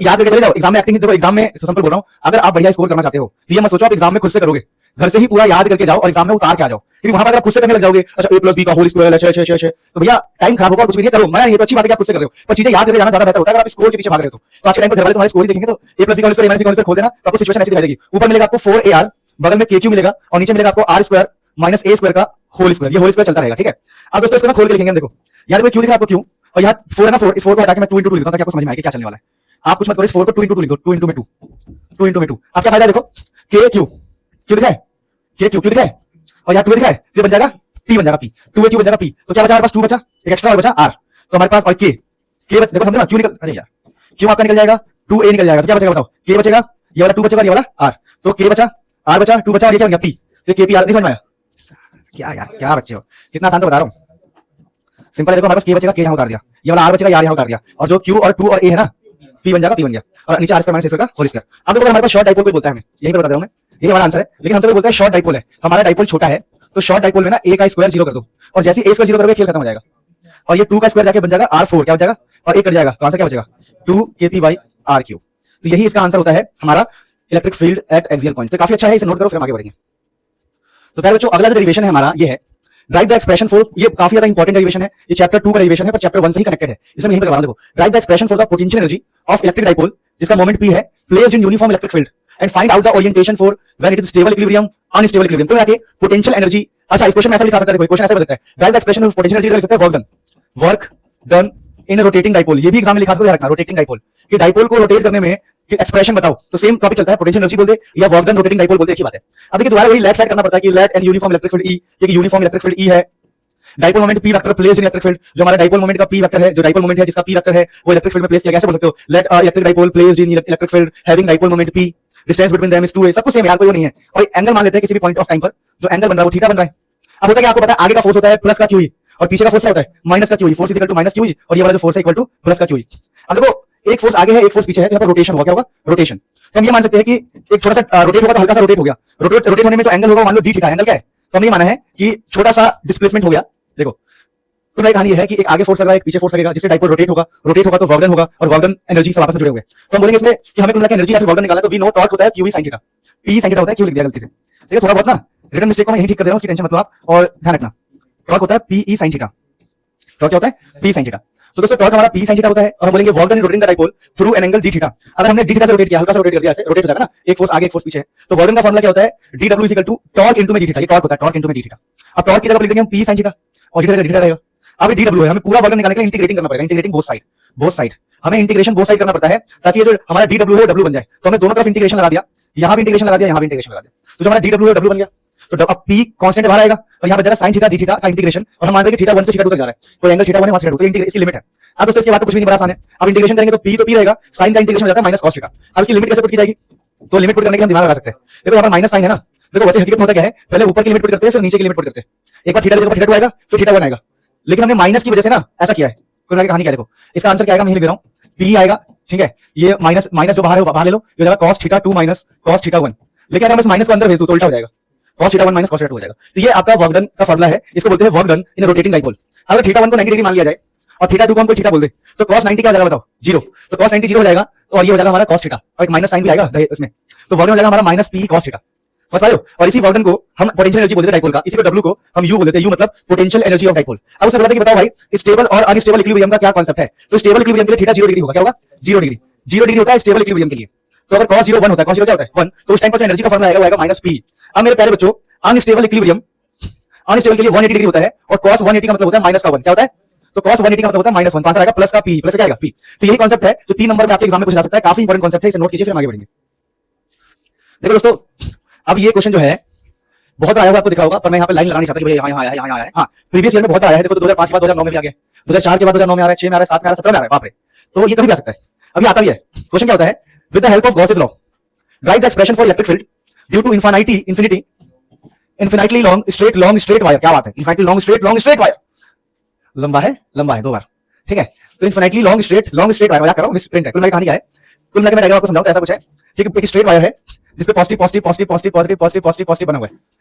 याद करके चले जाओ, एग्जाम में एक्टिंग, देखो एग्जाम में सिंपल बोल रहा हूं, अगर आप बढ़िया स्कोर करना चाहते हो तो ये मत सोचो आप एग्जाम में खुद से करोगे, घर से ही पूरा याद करके जाओ और एग्जाम में उतार के आ जाओ, क्योंकि वहां पर अगर खुद से करने लग जाओगे, अच्छा a प्लस b का होल स्क्वायर है, तो भैया टाइम खराब होगा, कुछ भी नहीं करो। मैं ये तो अच्छी बात है कि आप खुद से कर रहे हो, पर चीजें याद करके जाना ज्यादा बेहतर होता है। अगर आप स्कोर के पीछे भाग रहे हो तो आज के टाइम पर घर वाले तुम्हारे स्कोर ही देखेंगे, तो a प्लस b का होल स्क्वायर माइनस b का होल स्क्वायर खोल देना, तो आपको सिचुएशन ऐसी दिखाई देगी, ऊपर मिलेगा आपको 4ar, बगल में kq मिलेगा और नीचे मिलेगा आपको r square minus a square का होल स्क्वायर, ये होल स्क्वायर चलता रहेगा, ठीक है। अब दोस्तों इसको ना खोल के लिखेंगे, देखो यहाँ देखो q दिख रहा है आपको q, और यहाँ 4 है ना, 4, इस 4 को हटा के मैं 2 into 2 लिख दूं ताकि आपको समझ में आए कि क्या चलने वाला है। आप कुछ मत करो, इस 4 को 2 into 2 लिख दो, 2 into में 2, 2 into में 2, अब क्या फायदा है, देखो k q दिख रहा है, k q दिख रहा है, और यहाँ 2 दिख रहा है, तो बन जाएगा p, बन जाएगा p, 2 q बन जाएगा p, तो क्या बचा हमारे पास 2 बचा, एक एक्स्ट्रा और बचा r, तो हमारे पास और k देखो समझो ना, q निकल, अरे यार q आपका निकल जाएगा, 2a निकल जाएगा, तो क्या बचेगा बताओ, k बचेगा, ये वाला 2 बचेगा, ये वाला r, तो k बचा, r बचा, 2 बचा और ये क्या बन गया p, तो k p r, नहीं समझ में आया क्या यार, क्या बच्चे हो, कितना आसान तो बता रहा हूँ, सिंपल है। देखो हमारे पास k बचेगा, k यहाँ उतार दिया, ये वाला r बचेगा, यार यहाँ उतार दिया, और जो q और 2 और a है ना, p बन जाएगा, p बन गया, और नीचे r square minus a square का होल स्क्वायर। अब देखो हमारे पास शॉर्ट डाइपोल कोई बोलता है, हमें यही पर बता रहा हूं मैं, यही हमारा आंसर है, लेकिन हमसे कोई बोलता है शॉर्ट डाइपोल है, हमारा डाइपोल छोटा है, तो शॉर्ट डाइपोल में ना ए का स्क्वायर 0 कर दो, और जैसे ए स्क्वायर 0 करोगे खेल खत्म हो जाएगा, और ये 2 का स्क्वायर जाके बन जाएगा R4, क्या हो जाएगा, और 1 कट जाएगा, तो आंसर क्या बचेगा 2kp/r3। तो यही इसका आंसर होता है हमारा electric field at axial point. तो काफी अच्छा है, इसे नोट करो, फिर हम आगे बढ़ेंगे। तो प्यारे बच्चों, अगला जो डेरिवेशन है हमारा ये है ड्राइव द एक्सप्रेशन फॉर, ये काफी ज्यादा इंपॉर्टेंट डेरिवेशन है, ये चैप्टर 2 का डेरिवेशन है पर चैप्टर 1 से ही कनेक्टेड है, इसमें यही बता देखो, drive the expression for the potential energy of electric dipole जिसका मोमेंट p है placed in uniform electric field and find out the orientation for when it is stable equilibrium unstable equilibrium. तो आगे potential energy, अच्छा इस question में ऐसा लिखा सकता है, देखो क्वेश्चन ऐसा बताता है derive the expression of potential energy, लिख सकते हैं work done in rotating dipole, ये भी एग्जाम में लिखा सकते हैं, रोटेटिंग डाइपोल कि डाइपोल को रोटेट करने में एक्सप्रेशन बताओ, तो सेम टॉपिक चलता है, पोटेंशियल एनर्जी बोल दे या वर्क डन रोटेटिंग डाइपोल बोल दे, एक ही बात है। अब देखिए दोबारा वही लेट फाइट करना पड़ता है कि let and uniform electric field E, ये यूनिफॉर्म इलेक्ट्रिक फील्ड ई है, dipole moment p vector placed in electric field, जो हमारा डाइपोल मोमेंट का p वेक्टर है, जो डाइपोल मोमेंट है जिसका p वेक्टर है वो इलेक्ट्रिक फील्ड में प्लेस किया गया, ऐसे बोल सकते हो let electric dipole placed in electric field having dipole moment p, distance between them is 2a, सब कुछ सेम यार, कोई वो नहीं है। और एंगल मान लेते हैं किसी भी पॉइंट ऑफ टाइम पर, जो एंगल बन रहा है वो थीटा बन रहा है। अब होता है कि आपको पता है आगे का फोर्स होता है प्लस का QE और पीछे का फोर्स क्या होता है माइनस का QE, force equal to minus QE, और ये वाला जो फोर्स है इक्वल टू प्लस का QE। अब देखो एक फोर्स आगे है एक फोर्स पीछे है, तो यहाँ पर रोटेशन होगा, क्या होगा रोटेशन। तो हम ये मान सकते हैं कि एक छोटा सा रोटेट होगा तो हल्का सा रोटेट हो गया, रोटेट होने में जो एंगल होगा मान लो d थीटा, एंगल क्या है, तो हमने ये माना है कि छोटा सा डिस्प्लेसमेंट हो गया। देखो तो मेरी कहानी है कि एक आगे फोर्स लग रहा है एक पीछे फोर्स लगेगा, जिससे डाइपोल रोटेट होगा तो वर्क डन होगा, और वर्क डन एनर्जी सब आपस में जुड़े हुए। तो हम बोलेंगे इसमें कि हमें कुल मिलाकर एनर्जी या फिर वर्क डन निकालना है, तो वी नो टॉर्क होता है QE sin theta, P sin theta होता है, क्यों लिख दिया गलती से, देखिए थोड़ा बहुत ना रिटन मिस्टेक को मैं यही ठीक कर दे रहा हूं, उसकी टेंशन मत लो आप, और ध्यान रखना टॉर्क होता है PE sin थीटा, टॉर्क क्या होता है P sin थीटा। तो दोस्तों टॉर्क हमारा P sin थीटा होता है, और हम बोलेंगे work done in rotating the dipole through an angle d theta. अगर हमने d थीटा से रोटेट किया, हल्का सा रोटेट कर दिया, ऐसे रोटेट हो जाएगा ना, एक फोर्स आगे एक फोर्स पीछे है, तो वर्क डन का फार्मूला क्या होता है dw = टॉर्क इनटू में d थीटा, ये टॉर्क होता है, टॉर्क इनटू में d थीटा। अब टॉर्क की जगह पर लिख देंगे हम P sin थीटा और d थीटा रहेगा। अब ये dw है, हमें पूरा वर्क डन निकालने के लिए इंटीग्रेटिंग करना पड़ेगा, इंटीग्रेटिंग बोथ साइड हमें इंटीग्रेशन बोथ साइड करना पड़ता है, ताकि ये जो हमारा dw है वो w बन जाए। तो हमने दोनों तरफ इंटीग्रेशन लगा दिया, यहां भी इंटीग्रेशन लगा दिया, यहां भी इंटीग्रेशन लगा दिया, तो जो हमारा dw है w बन गया। तो अब p कांस्टेंट बाहर आएगा और यहां पर जरा sin थीटा d थीटा का इंटीग्रेशन, और हम मान रहे हैं कि थीटा 1 से थीटा 2 तक जा रहा है, तो एंगल थीटा 1 है वहां से थीटा 2, तो इंटीग्रेशन इसकी लिमिट है। अब दोस्तों इसके बाद तो कुछ भी नहीं, बड़ा आसान है। अब इंटीग्रेशन करेंगे तो p रहेगा, sin का इंटीग्रेशन हो जाता है माइनस cos थीटा। अब इसकी लिमिट कैसे पुट की जाएगी, तो लिमिट पुट करने के हम दिमाग लगा सकते हैं। देखो यहां पर माइनस साइन है ना, देखो वैसे हकीकत में होता क्या है, पहले ऊपर की लिमिट पुट करते हैं फिर नीचे की लिमिट पुट करते हैं, एक बार थीटा की जगह पर थीटा 2 आएगा फिर थीटा 1 आएगा, लेकिन हमने माइनस की वजह से ना ऐसा किया है। कोई कहानी क्या है, देखो इसका आंसर क्या आएगा मैं लिख दे रहा हूं, p आएगा, ठीक है, ये माइनस माइनस जो बाहर है वो बाहर ले लो, ये हो जाएगा cos theta 2 minus cos theta 1, लेकिन अगर हम इस माइनस को अंदर भेज दूं तो उल्टा हो जाएगा, cos theta 1 minus cos theta 2 हो जाएगा। तो ये आपका वर्क डन का फार्मूला है, इसको बोलते हैं work done in rotating dipole. अगर थीटा 1 को 90 डिग्री मान लिया जाए और थीटा 2 को हम कोई थीटा बोल दे, तो cos 90 क्या हो जाएगा बताओ 0, तो cos 90 0 हो जाएगा, और ये हो जाएगा हमारा cos थीटा, और एक माइनस साइन भी आएगा इसमें, तो वर्क डन हो जाएगा हमारा माइनस p cos थीटा, समझ पाए हो। और इसी वर्क डन को हम पोटेंशियल एनर्जी बोलते हैं डाइपोल का, इसी को w को हम u बोल देते हैं, u मतलब पोटेंशियल एनर्जी ऑफ डाइपोल। अब उसने बोला था कि बताओ भाई स्टेबल और अनस्टेबल इक्विलिब्रियम का क्या कांसेप्ट है, तो स्टेबल इक्विलिब्रियम के लिए थीटा 0 डिग्री होगा, क्या होगा 0 डिग्री होता है स्टेबल इक्विलिब्रियम के लिए। तो अगर cos 0 1 होता है, cos 0 क्या होता है 1, तो उस टाइम पर जो एनर्जी का फार्मूला आएगा वो आएगा माइनस p। अब मेरे प्यारे बच्चों अनस्टेबल इक्विलिब्रियम, अनस्टेबल के लिए 180 डिग्री होता है, और cos 180 का मतलब होता है माइनस का 1, क्या होता है, तो cos 180 का मतलब होता है माइनस 1, तो आंसर आएगा प्लस का p, प्लस क्या आएगा p। तो यही कांसेप्ट है जो 3 नंबर में आपके एग्जाम में पूछा जा सकता है, काफी इंपॉर्टेंट कांसेप्ट है, इसे नोट कीजिए फिर हम आगे बढ़ेंगे। देखो दोस्तों अब ये क्वेश्चन जो है बहुत बार आया हुआ आपको दिखा होगा, पर मैं यहाँ पे लाइन लगाना नहीं चाहता कि भाई यहाँ आया है। हाँ प्रीवियस ईयर में बहुत आया है, देखो तो 2005 के बाद 2009 में भी आ गया, 2004 के बाद 2009 में आ रहा है, 6 में आ रहा है, 7 में आ रहा है, 17 में आ रहा है, बाप रे। तो ये कभी भी आ सकता है, अभी आता भी है। क्वेश्चन क्या होता है, with the help of Gauss's law write the expression for electric field due to infinitely long straight wire, क्या बात है, इन्फिनिटली लॉन्ग स्ट्रेट वायर, लंबा है 2 बार, ठीक है, तो इन्फिनिटली लॉन्ग स्ट्रेट वायर, याद करो मिस प्रिंट है, कुल कहानी क्या है, कुल मैं डायग्राम आपको समझाऊं, ऐसा कुछ है, ठीक है, एक स्ट्रेट वायर है जिसपे पॉजिटिव बना हुआ है,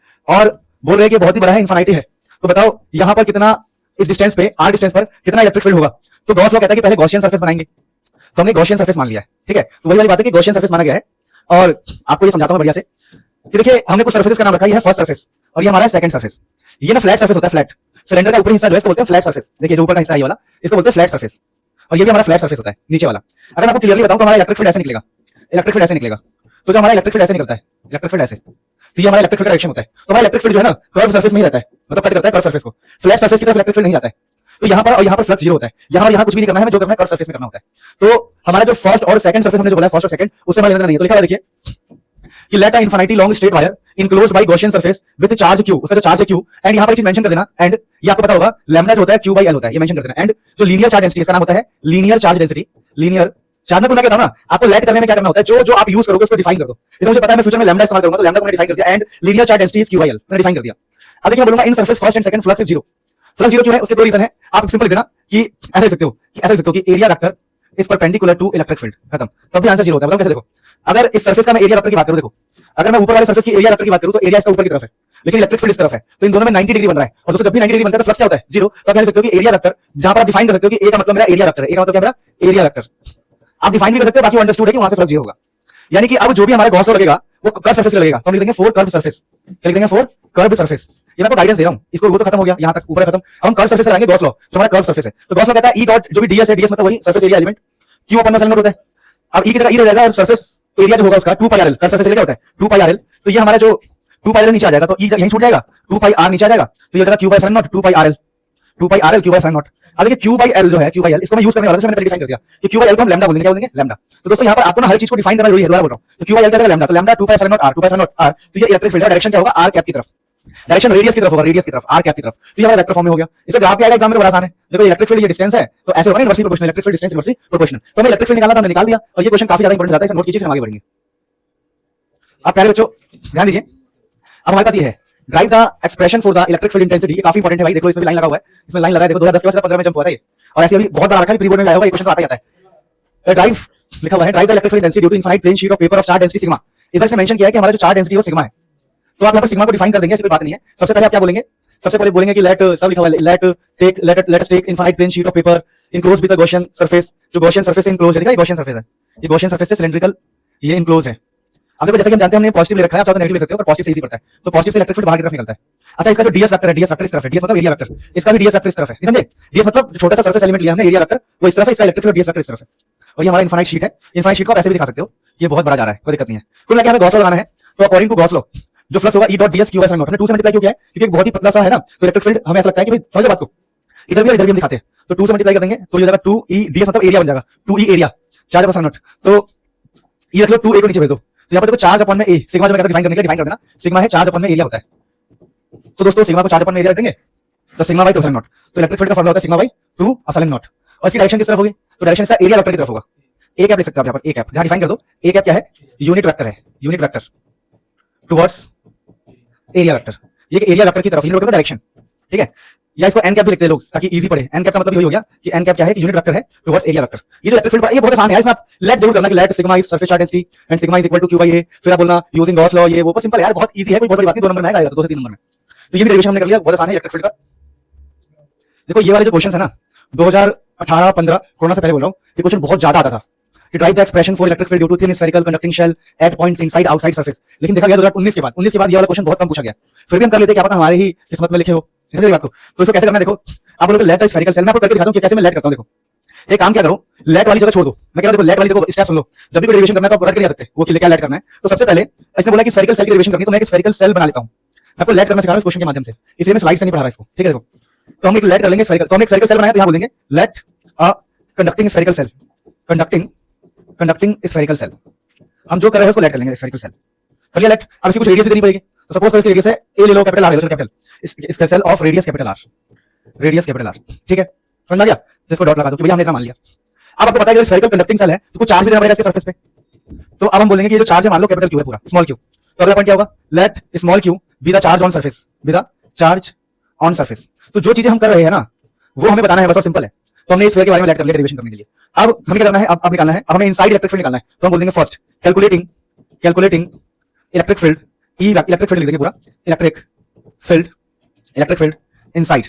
और बोल रहे हैं कि बहुत ही बड़ा है, इन्फिनिटी है, तो बताओ यहां पर कितना, इस डिस्टेंस पे r डिस्टेंस पर कितना इलेक्ट्रिक फील्ड होगा। तो गॉस लॉ कहता है कि पहले गॉसियन सरफेस बनाएंगे, तो हमने गॉसियन सरफेस मान लिया है, ठीक है, तो वही वाली बात है कि गॉसियन सरफेस माना गया है। और आपको ये समझाता हूं बढ़िया से कि देखिए हमने कुछ सरफेसेस का नाम रखा है, ये है फर्स्ट सरफेस और ये हमारा है सेकंड सरफेस। ये ना फ्लैट सरफेस होता है, फ्लैट सिलेंडर का ऊपरी हिस्सा जो है इसको बोलते हैं फ्लैट सरफेस, देखिए जो ऊपर का हिस्सा है ये वाला, इसको बोलते हैं फ्लैट सरफेस, और ये भी हमारा फ्लैट सरफेस होता है नीचे वाला। अगर मैं आपको क्लियरली बताऊं तो हमारा इलेक्ट्रिक फील्ड ऐसे निकलेगा, तो जो हमारा इलेक्ट्रिक फील्ड ऐसे निकलता है, इलेक्ट्रिक फील्ड ऐसे, तो ये हमारा इलेक्ट्रिक फील्ड डायरेक्शन होता है। तो हमारा इलेक्ट्रिक फील्ड जो है ना कर्व सरफेस में ही रहता है, मतलब कट करता है कर्व सरफेस को, फ्लैट सरफेस की तरफ इलेक्ट्रिक फील्ड नहीं जाता है। तो यहाँ पर और यहाँ पर फ्लक्स 0 होता है, यहाँ कुछ भी नहीं करना है, जो करना है कर्व सरफेस में करना होता है। तो हमारा जो फर्स्ट और सेकंड सरफेस हमने जो बोला है, फर्स्ट और सेकंड, उससे हमारा लेना नहीं है। तो लिखा हुआ देखिए कि let a infinity long straight wire enclosed by Gaussian surface with charge q, उसका जो चार्ज है q, एंड यहाँ पर एक चीज मेंशन कर देना, एंड ये आपको पता होगा लैम्डा जो होता है q/l होता है, ये मेंशन कर देना, एंड जो लीनियर चार्ज डेंसिटी इसका नाम होता है linear charge density, linear charge में तो मैं कहता हूं ना आपको लेट करने में क्या करना होता है, जो आप यूज करोगे उसको डिफाइन कर दो। इसलिए मुझे पता है मैं फ्यूचर में लैम्डा इस्तेमाल करूंगा, तो लैम्डा को मैंने डिफाइन कर दिया, and linear charge density is q/l मैंने डिफाइन कर दिया। अब देखिए मैं बोलूंगा in surface first and second flux is 0, flux 0 क्यों है, उसके दो रीजन है, आप सिंपल लिख देना कि ऐसा लिख सकते हो कि area vector is perpendicular to electric field, खत्म। तब भी आंसर जीरो होता है। बताओ कैसे? देखो, अगर इस सरफेस का मैं एरिया वेक्टर की बात करूं, देखो अगर मैं ऊपर वाले सरफेस की एरिया वेक्टर की बात करूं तो एरिया इसका ऊपर की तरफ है, लेकिन इलेक्ट्रिक फील्ड इस तरफ है, तो इन दोनों में 90 डिग्री बन रहा है। और दोस्तों जब भी 90 डिग्री बनता है तो फ्लक्स क्या होता है? जीरो। तो आप कह सकते हो कि एरिया वेक्टर, जहां पर आप डिफाइन कर सकते हो कि ए का मतलब मेरा एरिया वेक्टर है, ए का मतलब क्या मेरा एरिया वेक्टर, आप डिफाइन भी कर सकते हो, बाकी अंडरस्टूड है कि वहां से फ्लक्स जीरो होगा। यानी कि अब जो भी हमारा गॉस लॉ लगेगा वो कर्व सरफेस पे लगेगा, तो हम लिख देंगे फोर कर्व सरफेस। क्या लिख देंगे? Four curve surface. ये मैं आपको गाइडेंस दे रहा हूं, इसको वो तो खत्म हो गया, यहां तक ऊपर खत्म। अब हम कर्व सरफेस पे लाएंगे गॉस लॉ, जो हमारा कर्व सरफेस है। तो गॉस लॉ कहता है ई डॉट, जो भी डीएस है, डीएस मतलब वही सरफेस एरिया एलिमेंट, क्यू अपन में एलिमेंट होता है। अब ई की तरह ई रह जाएगा और सरफेस एरिया जो होगा उसका 2 पाई आरएल, कर्व सरफेस एरिया क्या होता है? 2 पाई आरएल। तो ये हमारा जो 2 पाई आरएल नीचे आ जाएगा, तो ई यहीं छूट जाएगा, 2 पाई आर नीचे आ जाएगा, तो ये हो जाएगा Q by epsilon not 2 pi RL, 2 pi RL Q by epsilon not. अब देखिए क्यू बाई एल जो है, क्यू बाई एल इसको मैं यूज करने वाला था, मैंने डिफाइन कर दिया कि क्यू बाई एल को हम लैम्डा बोलेंगे। क्या बोलेंगे? लैम्डा। तो दोस्तों यहाँ पर आपको ना हर चीज को डिफाइन करना जरूरी है, दोबारा बोल रहा हूं। तो क्यू बाई एल का लैम्डा, तो lambda 2 pi epsilon naught R, 2 pi epsilon naught R. तो ये इलेक्ट्रिक फील्ड का डायरेक्शन क्या होगा? आर कैप की तरफ, डायरेक्शन रेडियस की तरफ होगा, रेडियस की तरफ, आर कैप की तरफ। तो ये हमारा वेक्टर फॉर्म में हो गया। इसे ग्राफ क्या आएगा एग्जाम में? बड़ा आसान है। देखो इलेक्ट्रिक फील्ड ये डिस्टेंस है, तो ऐसे होगा inversely proportional, electric field distance inversely proportional. तो हमें इलेक्ट्रिक फील्ड निकालना था, हमने निकाल दिया, और ये क्वेश्चन काफी ज्यादा इंपॉर्टेंट जाता है, इसे नोट कीजिए, फिर हम आगे बढ़ेंगे। अब प्यारे बच्चों ध्यान दीजिए, अब हमारे पास ये है derive the expression for the electric field intensity. ये काफी इंपॉर्टेंट है भाई, देखो इसमें भी लाइन लगा हुआ है, इसमें लाइन लगा है, देखो 2010 के बाद 15 में जंप हुआ था ये, और ऐसे अभी बहुत बार रखा है, प्री बोर्ड में आया होगा, ये क्वेश्चन तो आता ही आता है। ड्राइव लिखा हुआ है, derive the electric field intensity due to infinite plane sheet of paper of charge density sigma. इधर इसमें मेंशन किया है कि हमारा जो चार्ज डेंसिटी है वो सिग्मा है, तो आप यहाँ पर सिग्मा को डिफाइन कर देंगे, ऐसी कोई बात नहीं है। सबसे पहले आप क्या बोलेंगे? सबसे पहले बोलेंगे कि लेट, सब लिखा हुआ है, let us take infinite plane sheet of paper enclosed with a Gaussian surface. जो गॉसियन सरफेस इनक्लोज्ड है, देखा ये गॉसियन सरफेस है, ये गॉसियन सरफेस से सिलिंड्रिकल ये इनक्लोज्ड है। अब देखो जैसे कि हम जानते हैं हमने पॉजिटिव ले रखा है, आप चाहो तो नेगेटिव ले सकते हो, पर पॉजिटिव से इजी पड़ता है, तो पॉजिटिव से इलेक्ट्रिक फील्ड बाहर की तरफ निकलता है। अच्छा, इसका जो डीएस वेक्टर है, डीएस वेक्टर इस तरफ है, डीएस मतलब एरिया वेक्टर, इसका भी डीएस वेक्टर इस तरफ है, समझे? डीएस मतलब छोटा सा सरफेस एलिमेंट लिया हमने, एरिया वेक्टर वो इस तरफ है, इसका इलेक्ट्रिक फील्ड डीएस वेक्टर इस तरफ है, और ये हमारा इनफाइनाइट शीट है। इनफाइनाइट शीट को आप ऐसे भी दिखा सकते हो, ये बहुत बड़ा जा रहा है, कोई दिक्कत नहीं है। कुल मिलाकर हमें गॉस लॉ लगाना है, तो अकॉर्डिंग टू गॉस लॉ जो फ्लक्स होगा ई dot DS Q by epsilon not, हमने 2 से मल्टीप्लाई क्यों किया है? क्योंकि बहुत ही पतला सा है ना, तो इलेक्ट्रिक फील्ड हमें ऐसा लगता है कि भाई समझ लो बात को, इधर भी और इधर भी हम दिखाते हैं, तो 2 से मल्टीप्लाई कर देंगे तो ये हो जाएगा 2e डीएस मतलब एरिया बन जाएगा, 2e area charge upon not. तो ये रख लो 2a को नीचे भेज दो, तो यहाँ पर देखो चार्ज अपॉन में ए, सिग्मा जो मैं कहता डिफाइन करने के लिए डिफाइन कर देना, सिग्मा है चार्ज अपॉन में एरिया होता है। तो दोस्तों सिग्मा को चार्ज अपॉन में एरिया रख देंगे, तो सिग्मा बाई 2 एप्सिलॉन नॉट। तो इलेक्ट्रिक फील्ड का फार्मूला होता है सिग्मा बाई 2 एप्सिलॉन नॉट, और इसकी डायरेक्शन किस तरफ होगी? तो डायरेक्शन इसका एरिया वेक्टर की तरफ होगा। ए कैप लिख सकते हो आप यहाँ पर, ए कैप जहां डिफाइन कर दो, ए कैप क्या है? यूनिट वेक्टर है, unit vector towards area vector, ये एरिया वेक्टर की तरफ यूनिट वेक्टर का डायरेक्शन, ठीक है? या इसको एन कैप भी लिखते हैं लोग ताकि इजी पड़े। एन कैप का मतलब यही हो गया कि एन कैप क्या है कि यूनिट वेक्टर है टुवर्ड्स एरिया वेक्टर। ये जो इलेक्ट्रिक फील्ड ये बहुत आसान है, इसमें आप लेट जरूर करना कि let sigma is surface charge density and sigma is equal to Q by A, फिर आप बोलना यूजिंग गॉस लॉ, ये वो सिंपल है यार, बहुत इजी है, कोई बहुत बड़ी बात नहीं, 2 नंबर में आएगा, 2 से 3 नंबर में। तो ये भी डेरिवेशन हमने कर लिया, बहुत आसान है इलेक्ट्रिक फील्ड का। देखो ये वाले जो क्वेश्चन है ना 2018-15 कोरोना से पहले बोल रहा हूँ, ये क्वेश्चन बहुत ज्यादा आता था कि derive the expression for electric field due to thin spherical conducting shell at points inside outside surface. लेकिन देखा गया 2019 के बाद ये वाला क्वेश्चन बहुत कम पूछा गया, फिर भी हम कर लेते, क्या पता हमारे ही किस्मत में लिखे हो, समझ रहे हो बात को? तो इसको कैसे करना है, देखो आप बोलोगे लेट स्फेरिकल सेल, मैं आपको करके दिखाता हूं कि कैसे मैं लेट करता हूं। देखो एक काम क्या करो, लेट वाली जगह छोड़ दो, मैं कह रहा हूं देखो लेट वाली देखो स्टेप सुन लो, जब भी कोई डेरिवेशन करना है तो आप रट के नहीं आ सकते, वो क्या लेट करना है। तो सबसे पहले इसने बोला कि स्फेरिकल सेल की डेरिवेशन करनी है, तो मैं एक स्फेरिकल सेल बना लेता हूं, मैं आपको लेट करना सिखा रहा हूं इस क्वेश्चन के माध्यम से, इसलिए मैं स्लाइड से नहीं पढ़ा रहा इसको, ठीक है? देखो तो हम एक लेट कर लेंगे स्फेरिकल, तो हम एक स्फेरिकल सेल बनाया, तो यहां बोलेंगे let a conducting spherical shell, conducting spherical shell, हम जो कर रहे हैं उसको लेट कर लेंगे स्फेरिकल सेल, कर लिया लेट। अब इसकी कुछ रेडियस भी देनी पड़ेगी, तो सपोज करो इसकी रेडियस है ए ले लो, कैपिटल आर ले लो, कैपिटल इसका shell of radius capital R, radius capital R, ठीक है? समझ आ गया? जिसको डॉट लगा दो कि भैया हमने इतना मान लिया। अब आपको पता है कि स्फेरिकल कंडक्टिंग सेल है तो कुछ चार्ज भी देना पड़ेगा इसके सरफेस पे, तो अब हम बोलेंगे कि ये जो चार्ज है मान लो कैपिटल क्यू है पूरा, स्मॉल क्यू, तो अगला पॉइंट क्या होगा? Let small Q be the charge on surface, be the charge on surface. तो जो चीजें हम कर रहे हैं ना वो हमें बताना है, बस और सिंपल है। तो हमने इस स्फीयर के बारे में लेट कर लिया डेरिवेशन करने के लिए। अब हमें क्या करना है? अब निकालना है, अब हमें इनसाइड इलेक्ट्रिक फील्ड निकालना है, तो हम बोल देंगे फर्स्ट कैलकुलेटिंग इलेक्ट्रिक फील्ड, ई इलेक्ट्रिक फील्ड लिख देंगे पूरा, इलेक्ट्रिक फील्ड इनसाइड,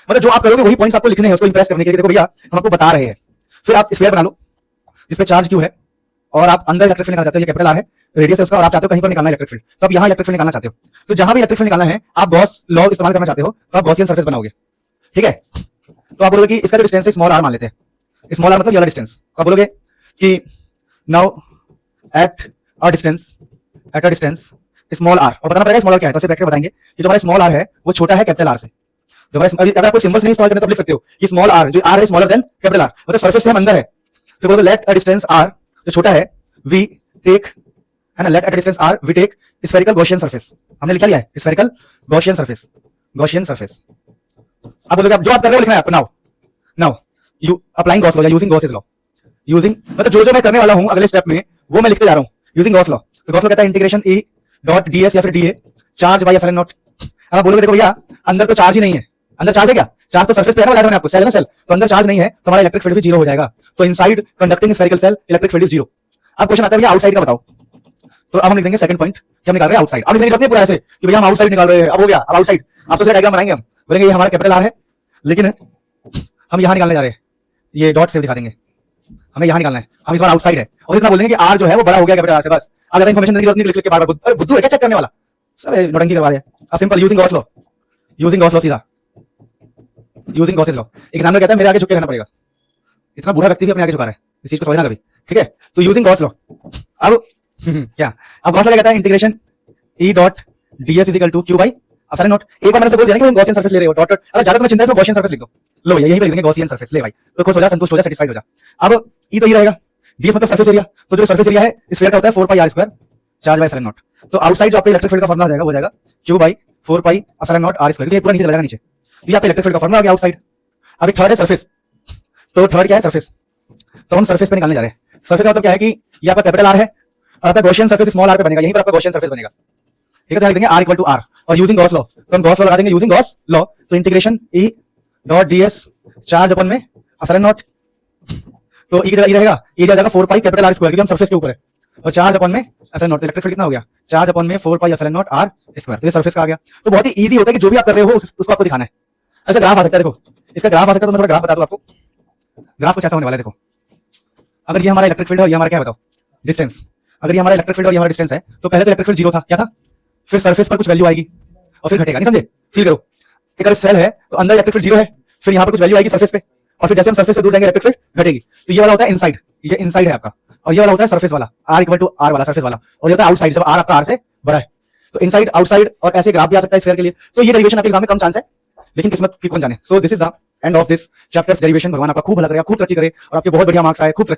मतलब जो आप करोगे वही पॉइंट्स आपको लिखने हैं उसको इंप्रेस करने के लिए। देखो भैया हम आपको बता रहे हैं, फिर आप स्फीयर बना लो जिसपे चार्ज क्यू है और आप अंदर इलेक्ट्रिक फील्ड निकालना चाहते हो, ये कैपिटल आर है, रेडियस है उसका, और आप चाहते हो कहीं पर निकालना इलेक्ट्रिक फील्ड, तो आप यहां इलेक्ट्रिक फील्ड निकालना चाहते हो, तो जहां भी इलेक्ट्रिक फील्ड निकालना है आप गॉस लॉ इस्तेमाल करना चाहते हो, तो आप गॉसियन सरफेस बनाओगे, ठीक है? तो आप बोलोगे कि इसका जो डिस्टेंस है स्मॉल आर मान लेते हैं, स्मॉल आर मतलब ये वाला डिस्टेंस, तो आप बोलोगे कि now at a distance small R, और बताना पड़ेगा स्मॉल आर क्या है, तो ऐसे ब्रैकेट बताएंगे कि जो हमारा स्मॉल आर है वो छोटा है कैपिटल आर से। जो हमारे अगर आपको सिंबल्स नहीं इस्तेमाल करना तो लिख सकते हो कि स्मॉल आर, जो आर है स्मॉलर देन कैपिटल आर, मतलब सरफेस से हम अंदर है, फिर बोलोगे लेट अ डिस्टेंस आर जो छोटा है वी टेक, है ना, let a distance R we take spherical Gaussian surface, हमने लिखा लिया है स्फेरिकल गॉसियन सरफेस। अब बोलोगे आप जो आप कर रहे हो लिखना है आपको, now you applying Gauss law या यूजिंग गॉस लॉ, यूजिंग मतलब जो मैं करने वाला हूं अगले स्टेप में वो मैं लिखते जा रहा हूं यूजिंग गॉस लॉ। तो गॉस लॉ कहता है इंटीग्रेशन ई डॉट डीएस या फिर DA charge by epsilon not. अब आप बोलोगे देखो भैया अंदर तो चार्ज ही नहीं है, अंदर चार्ज है क्या? चार्ज तो सरफेस पे है ना, बताया मैंने आपको, सेल है ना सेल, तो अंदर चार्ज नहीं है तो हमारा इलेक्ट्रिक फील्ड भी जीरो हो जाएगा। तो inside conducting spherical cell electric field is zero. अब क्वेश्चन आता है भैया आउटसाइड का बताओ, तो अब हम लिख देंगे सेकंड पॉइंट कि हम निकाल रहे हैं आउटसाइड। अब लिखने पूरा ऐसे कि भैया हम आउटसाइड निकाल रहे हैं, अब हो गया। अब आउटसाइड आप तो डायग्राम बनाएंगे, हम बोलेंगे ये हमारा कैपिटल आर है, लेकिन हम यहां निकालने जा रहे हैं, ये डॉट से दिखा देंगे, हमें यहां निकालना है, हम इस बार आउटसाइड है और इतना बोलेंगे कि आर जो है वो बड़ा हो गया कैपिटल आर से, बस। अगर इन्फॉर्मेशन नहीं लिख के बार-बार अरे बुद्धू है क्या चेक करने वाला, सब नौटंकी करवा रहे हैं। अब simple using Gauss law, using Gauss law, सीधा यूजिंग गॉसेस लॉ। एग्जामिनर कहता है मेरे आगे झुक के रहना पड़ेगा, इतना बुरा व्यक्ति भी अपने आगे झुका रहा है, इस चीज को समझना कभी, ठीक है। तो यूजिंग गॉस लॉ, अब क्या, अब गॉस लॉ कहता है integration E dot DS is equal to Q by epsilon naught. एक बार मैंने से बोल दिया कि मैं गॉसियन सरफेस ले रहे हो, डॉट डॉट, अगर ज्यादा तुम्हें चिंता है तो गॉसियन सरफेस लिख दो, लो यही पे लिख देंगे गॉसियन सरफेस, ले भाई, तो खुश हो जा, संतुष्ट हो जा, सेटिस्फाइड हो जा। अब ई तो ई रहेगा, डीएस मतलब सरफेस एरिया, तो जो सरफेस एरिया है स्फीयर का होता है 4 pi R square charge by epsilon naught. तो आउटसाइड जो आपका इलेक्ट्रिक फील्ड का फॉर्मूला हो जाएगा वो जाएगा q by 4 pi epsilon naught R square, ये पूरा नीचे चला जाएगा नीचे। तो ये आपका इलेक्ट्रिक फील्ड का फॉर्मूला आ गया आउटसाइड। अभी थर्ड है सरफेस, तो थर्ड क्या है सरफेस, तो हम सरफेस पे निकालने जा रहे हैं। सरफेस का मतलब क्या है कि ये आपका कैपिटल आर है और आपका गॉसियन सरफेस स्मॉल आर पे बनेगा, यहीं पर आपका गॉसियन सरफेस बनेगा, ठीक है। तो लिख देंगे आर इक्वल टू आर और यूजिंग गॉस लॉ, तो हम गॉस लॉ लगा देंगे यूजिंग गॉस लॉ। तो integration E dot DS charge अपन में एप्सिलॉन नॉट, तो ई की जगह ई रहेगा, ई जाएगा 4 पाई कैपिटल आर स्क्वायर, क्योंकि हम सरफेस के ऊपर है, और चार्ज अपन में एप्सिलॉन नॉट, इलेक्ट्रिक फील्ड कितना हो गया, चार्ज अपन में 4 pi epsilon naught R square, तो ये सरफेस का आ गया। तो बहुत ही इजी होता है कि जो भी आप कर रहे हो उसको आपको दिखाना है। ऐसा ग्राफ आ सकता है, देखो इसका ग्राफ आ सकता है, तो मैं थोड़ा ग्राफ बता दूं आपको। ग्राफ कुछ ऐसा होने वाला है, देखो अगर ये हमारा इलेक्ट्रिक फील्ड है और ये हमारा क्या है बताओ, डिस्टेंस। अगर ये हमारा इलेक्ट्रिक फील्ड और ये हमारा डिस्टेंस है, तो पहले तो इलेक्ट्रिक फील्ड जीरो था, क्या था, फिर सरफेस पर कुछ वैल्यू आएगी और फिर घटेगा, नहीं समझे, फील करो। एक अगर सेल है तो अंदर इलेक्ट्रिक फील्ड जीरो है, फिर यहाँ पर कुछ वैल्यू आएगी सरफेस पे, और फिर जैसे हम सरफेस से दूर जाएंगे इलेक्ट्रिक फील्ड घटेगी। तो ये वाला होता है इनसाइड, ये इनसाइड है आपका, और ये वाला होता है सरफेस वाला, आर इक्वल टू आर वाला सरफेस वाला, और ये होता है आउटसाइड, जब आर आपका आर से बड़ा है। तो इनसाइड आउटसाइड और ऐसे ग्राफ भी आ सकता है स्फीयर के लिए। तो ये डेरिवेशन आपके एग्जाम में कम चांस है, लेकिन किस्मत की कौन जाने। So this is the end of this chapters derivation. भगवान आपका खूब भला करे, खूब तरक्की करे और आपके बहुत बढ़िया मार्क्स आए, खूब